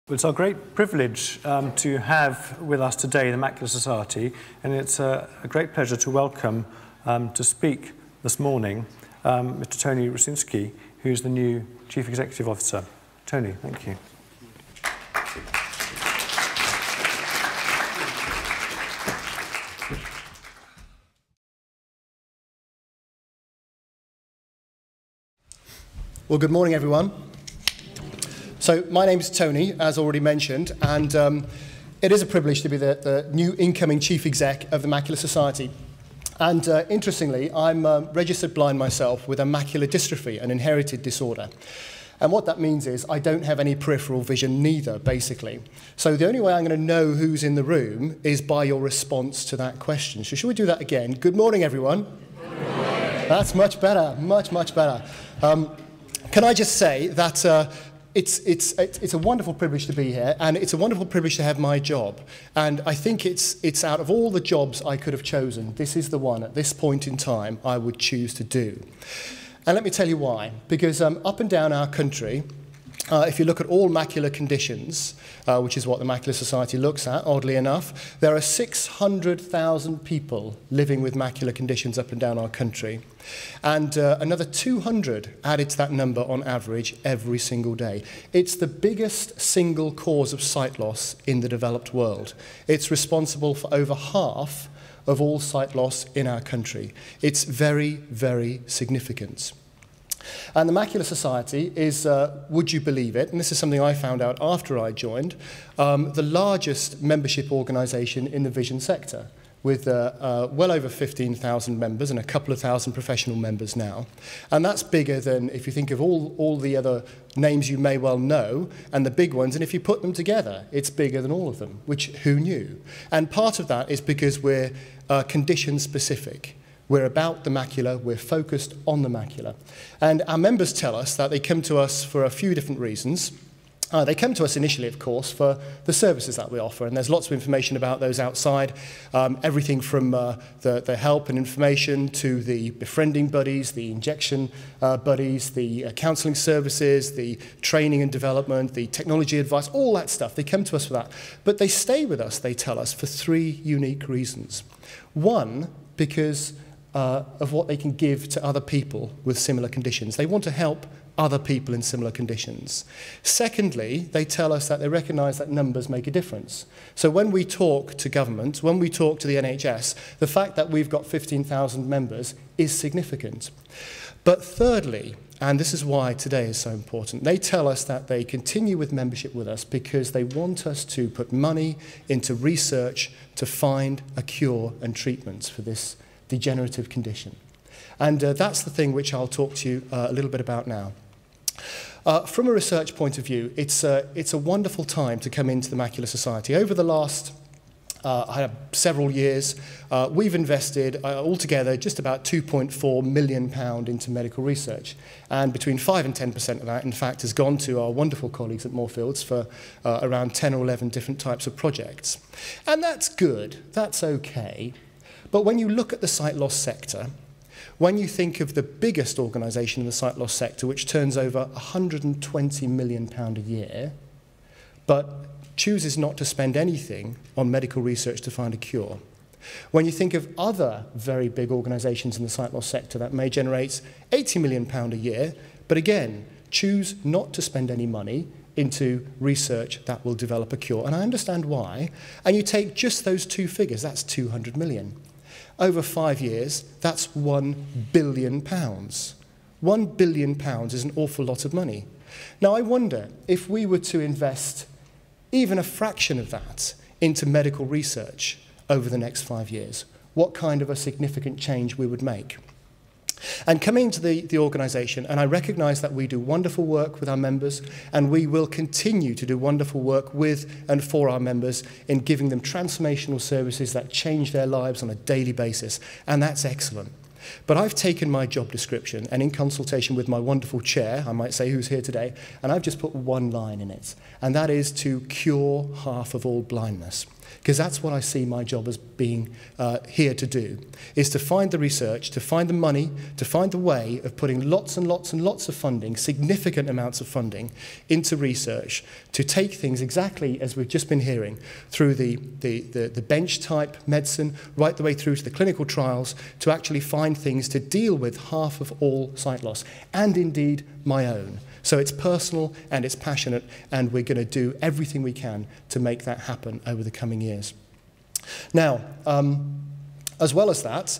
It's our great privilege to have with us today the Macular Society, and it's a great pleasure to welcome to speak this morning Mr. Tony Rucinski, who's the new Chief Executive Officer. Tony, thank you. Well, good morning, everyone. So my name is Tony, as already mentioned, and it is a privilege to be the new incoming Chief Exec of the Macular Society. And interestingly, I'm registered blind myself with a macular dystrophy, an inherited disorder. And what that means is I don't have any peripheral vision neither, basically. So the only way I'm going to know who's in the room is by your response to that question. So should we do that again? Good morning, everyone. Good morning. That's much better, much better. Can I just say that it's a wonderful privilege to be here, and it's a wonderful privilege to have my job. And I think it's out of all the jobs I could have chosen, this is the one at this point in time I would choose to do. And let me tell you why. Because up and down our country, if you look at all macular conditions, which is what the Macular Society looks at, oddly enough, there are 600,000 people living with macular conditions up and down our country. And another 200 added to that number on average every single day. It's the biggest single cause of sight loss in the developed world. It's responsible for over half of all sight loss in our country. It's very, very significant. And the Macular Society is, would you believe it, and this is something I found out after I joined, the largest membership organisation in the vision sector, with well over 15,000 members and a couple of thousand professional members now. And that's bigger than, if you think of all the other names you may well know, and the big ones, and if you put them together, it's bigger than all of them, which who knew? And part of that is because we're condition specific. We're about the macula, we're focused on the macula. And our members tell us that they come to us for a few different reasons. They come to us initially, of course, for the services that we offer, and there's lots of information about those outside, everything from the help and information to the befriending buddies, the injection buddies, the counselling services, the training and development, the technology advice, all that stuff. They come to us for that. But they stay with us, they tell us, for three unique reasons. One, because of what they can give to other people with similar conditions. They want to help other people in similar conditions. Secondly, they tell us that they recognise that numbers make a difference. So when we talk to government, when we talk to the NHS, the fact that we've got 15,000 members is significant. But thirdly, and this is why today is so important, they tell us that they continue with membership with us because they want us to put money into research to find a cure and treatments for this degenerative condition. And that's the thing which I'll talk to you a little bit about now. From a research point of view, it's a wonderful time to come into the Macular Society. Over the last several years, we've invested altogether just about £2.4 million into medical research. And between 5 and 10% of that, in fact, has gone to our wonderful colleagues at Moorfields for around 10 or 11 different types of projects. And that's good, that's okay. But when you look at the sight loss sector, when you think of the biggest organisation in the sight loss sector, which turns over £120 million a year, but chooses not to spend anything on medical research to find a cure. When you think of other very big organisations in the sight loss sector that may generate £80 million a year, but again, choose not to spend any money into research that will develop a cure. And I understand why. And you take just those two figures, that's 200 million. Over 5 years, that's £1 billion. £1 billion is an awful lot of money. Now, I wonder if we were to invest even a fraction of that into medical research over the next 5 years, what kind of a significant change we would make. And coming to the organisation, and I recognise that we do wonderful work with our members, and we will continue to do wonderful work with and for our members in giving them transformational services that change their lives on a daily basis, and that's excellent. But I've taken my job description, and in consultation with my wonderful chair, I might say, who's here today, and I've just put one line in it, and that is to cure half of all blindness. because that's what I see my job as being here to do, is to find the research, to find the money, to find the way of putting lots and lots and lots of funding, significant amounts of funding, into research, to take things exactly as we've just been hearing, through the bench-type medicine, right the way through to the clinical trials, to actually find things to deal with half of all sight loss, and indeed my own. So it's personal and it's passionate, and we're going to do everything we can to make that happen over the coming years. Now, as well as that,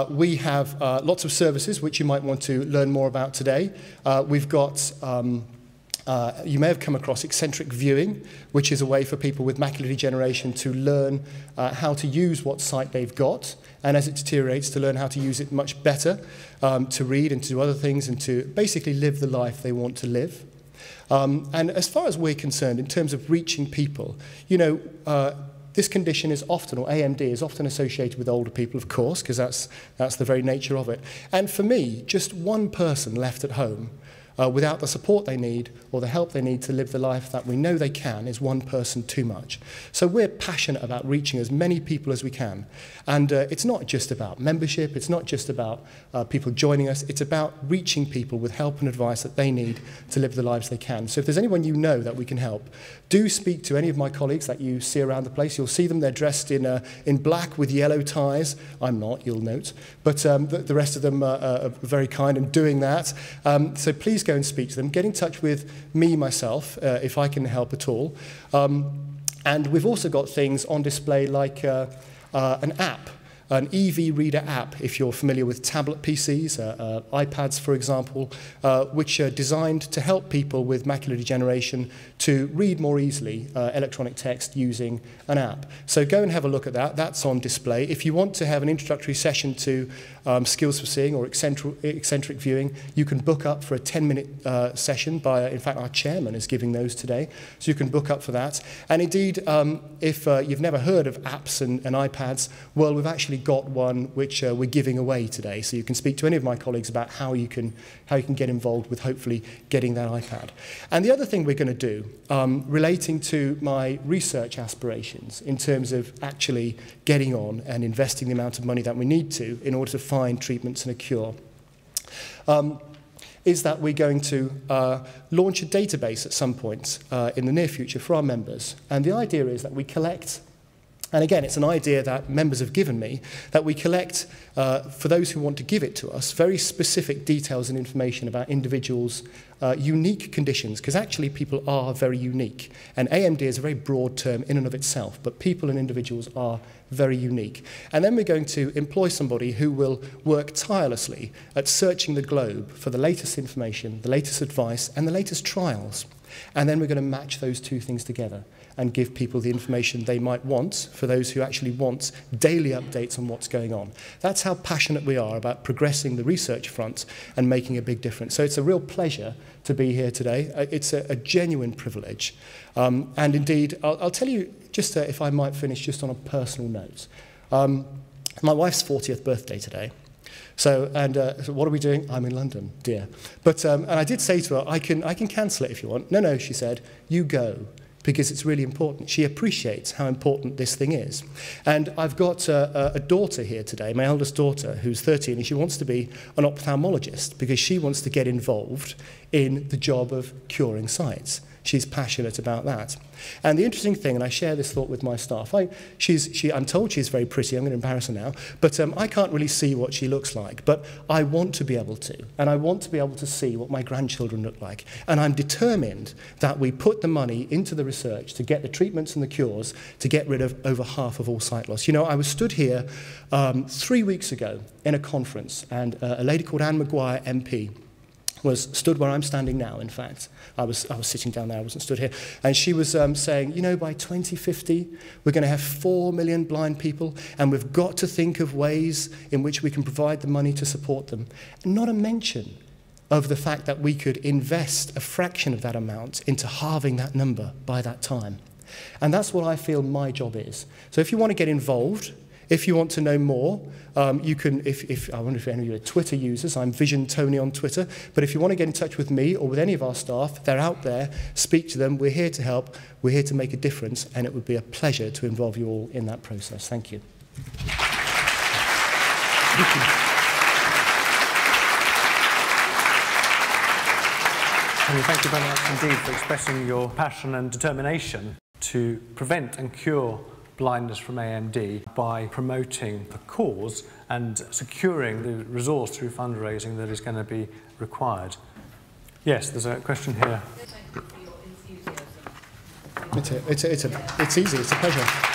we have lots of services which you might want to learn more about today. We've got, you may have come across eccentric viewing, which is a way for people with macular degeneration to learn how to use what sight they've got, and as it deteriorates, to learn how to use it much better, to read and to do other things, and to basically live the life they want to live. And as far as we're concerned, in terms of reaching people, you know, this condition is often, or AMD is often associated with older people, of course, because that's the very nature of it. And for me, just one person left at home without the support they need or the help they need to live the life that we know they can is one person too much. So we're passionate about reaching as many people as we can. And it's not just about membership, it's not just about people joining us, it's about reaching people with help and advice that they need to live the lives they can. So if there's anyone you know that we can help, do speak to any of my colleagues that you see around the place. You'll see them, they're dressed in black with yellow ties. I'm not, you'll note. But the rest of them are very kind in doing that. So please go and speak to them. Get in touch with me, myself, if I can help at all. And we've also got things on display like an app, an EV reader app, if you're familiar with tablet PCs, iPads, for example, which are designed to help people with macular degeneration to read more easily electronic text using an app. So go and have a look at that. That's on display. If you want to have an introductory session to skills for seeing or eccentric viewing, you can book up for a 10-minute session by, in fact, our chairman is giving those today. So you can book up for that. And indeed, if you've never heard of apps and iPads, well, we've actually got one which we're giving away today. So you can speak to any of my colleagues about how you can get involved with hopefully getting that iPad. And the other thing we're going to do, relating to my research aspirations in terms of actually getting on and investing the amount of money that we need to in order to find treatments and a cure, is that we're going to launch a database at some point in the near future for our members. And the idea is that we collect, and again, it's an idea that members have given me, that we collect, for those who want to give it to us, very specific details and information about individuals' unique conditions, because actually people are very unique. And AMD is a very broad term in and of itself, but people and individuals are very unique. And then we're going to employ somebody who will work tirelessly at searching the globe for the latest information, the latest advice, and the latest trials. And then we're going to match those two things together and give people the information they might want for those who actually want daily updates on what's going on. That's how passionate we are about progressing the research front and making a big difference. So it's a real pleasure to be here today. It's a genuine privilege. And indeed, I'll tell you, just if I might finish just on a personal note. My wife's 40th birthday today. So what are we doing? I'm in London, dear. But, and I did say to her, I can cancel it if you want. No, no, she said, you go, because it's really important. She appreciates how important this thing is. And I've got a daughter here today, my eldest daughter, who's 13, and she wants to be an ophthalmologist because she wants to get involved in the job of curing sights. She's passionate about that. And the interesting thing, and I share this thought with my staff, I'm told she's very pretty, I'm going to embarrass her now, but I can't really see what she looks like, but I want to be able to, and I want to be able to see what my grandchildren look like. And I'm determined that we put the money into the research to get the treatments and the cures to get rid of over half of all sight loss. You know, I was stood here 3 weeks ago in a conference, and a lady called Anne Maguire, MP, was stood where I'm standing now, in fact. I was sitting down there, I wasn't stood here. And she was saying, you know, by 2050, we're going to have 4 million blind people, and we've got to think of ways in which we can provide the money to support them. And not a mention of the fact that we could invest a fraction of that amount into halving that number by that time. And that's what I feel my job is. So if you want to get involved If you want to know more, you can, I wonder if any of you are Twitter users, I'm Vision Tony on Twitter, but if you want to get in touch with me or with any of our staff, they're out there, speak to them, we're here to help, we're here to make a difference, and it would be a pleasure to involve you all in that process. Thank you. Thank you very much indeed for expressing your passion and determination to prevent and cure blindness from AMD by promoting the cause and securing the resource through fundraising that is going to be required. Yes, there's a question here. Thank you for your enthusiasm. It's easy, it's a pleasure.